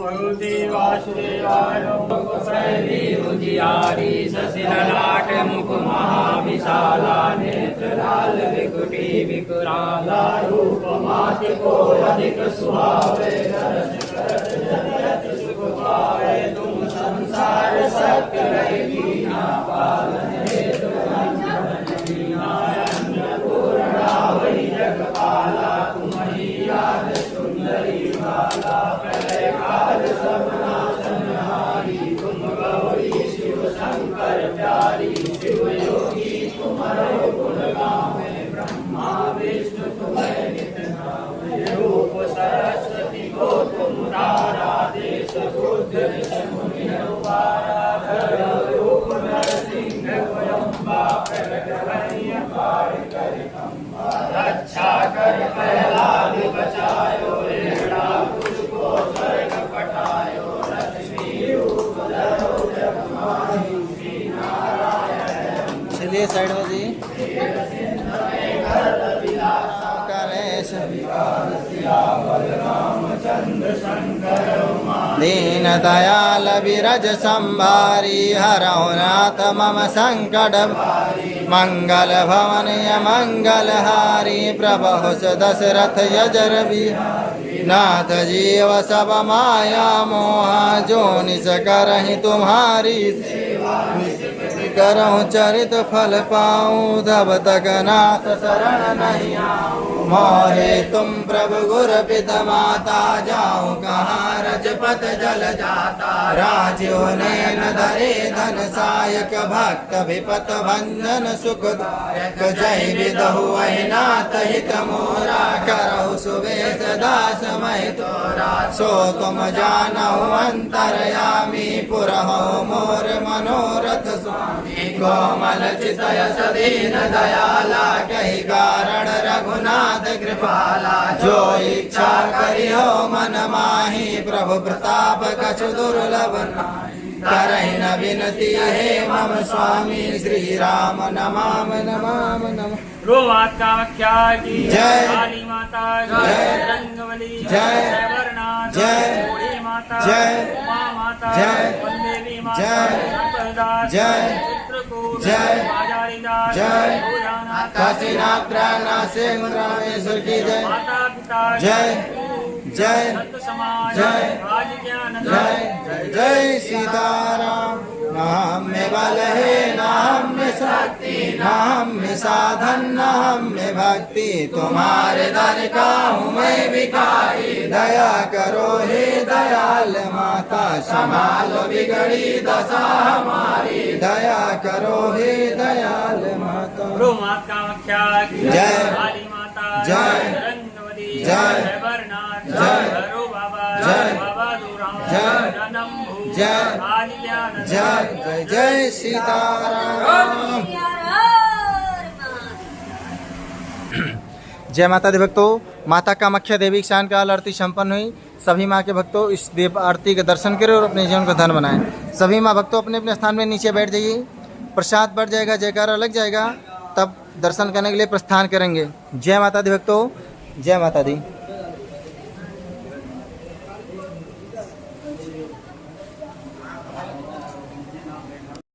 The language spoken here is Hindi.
भगवते वासुदेवाय उजियारी सशिललाट मुख महाविशाला नेत्र लाल विकुटी विकुराला रूप माति को अधिक सुहावे रस करत जगत सुख पावे तुम संसार सत्य रही लीना पालन हेतु अन्नपूर्णा वही जगपाला तुम्हारी याद सुंदरी बाला प्रलय काल सबनाशनहारी तुम गौरी शिव शंकर प्यारी शिव योगी तुम्हारे गुण गावे ब्रह्मा विष्णु तुम्हें नित नावे रूप सरस्वती को तुम तारा देश बुद्ध ऋषि मुनि उपारा धर रूप नरसिंह स्वयंबा प्रगट भई अपार कर खंबा रक्षा कर प्रहलाद बचायो रेणा तुझको स्वर्ग पठायो लक्ष्मी रूप धरो जग माही श्री नारायण। चलिए साइड में जी। दीन दयाल विरज संभारी हरौ नाथ मम संकट मंगल भवन मंगल हारी प्रभु दशरथ यजर बिहारी नाथ जीव सब माया मोहा जो निस करहि तुम्हारी करहु चरित फल पाऊं तब तक नाथ शरण नहीं आऊं मोहे तुम प्रभु गुर पिता माता जाऊं कहाँ रजपत जल जाता राजो नैन धरे धन सायक भक्त विपत भंजन सुखदायक जय विदहु नाथ हित मोरा करहु सुवेश दास महि तोरा सो तुम जानहु अंतरयामी पुरहु मोर मनोरथ स्वामी कोमल चितय सदीन दयाला कही कारण रघुनाथ कृपाला जो इच्छा करियो मन माही प्रभु प्रताप कछु दुर्लभ नाही करहि न विनती हे मम स्वामी श्री राम नमाम नमाम नम। रोमात कामाख्या की जय। काली माता जय। रंगवली जय। वर्णनाथ जय। बूढ़ी माता जय। उमा माता जय। वनदेवी माता जय। संपदास जय। चित्रकूट जय। बाजारीदास जय। भोलानाथ काशीनाथ प्रयागनाथ से रामेश्वर की जय। माता पिता जय। जय। संत समाज जय। राज ज्ञान जय जय सीताराम। नाम में बल है नाम में शक्ति नाम में साधन नाम में भक्ति तुम्हारे दर का हूँ मैं भिखारी दया करो हे दयाल माता संभालो बिगड़ी दशा हमारी दया करो हे दयाल माता। रोमात कामाख्या की जय। काली माता जय। रंगवली जय। वर्णनाथ जय। भैरव बाबा जय। बाबा दूराम जय। जन्मभू जय। राज ज्ञान जय जय जय सीताराम। जय माता दी भक्तों, माता कामाख्या देवी की काल आरती संपन्न हुई। सभी माँ के भक्तों इस देव आरती का दर्शन करें और अपने जीवन को धन बनाएं। सभी माँ भक्तों अपने अपने स्थान में नीचे बैठ जाइए। प्रसाद बढ़ जाएगा, जयकारा लग जाएगा, तब दर्शन करने के लिए प्रस्थान करेंगे। जय माता दी भक्तों, जय माता दी।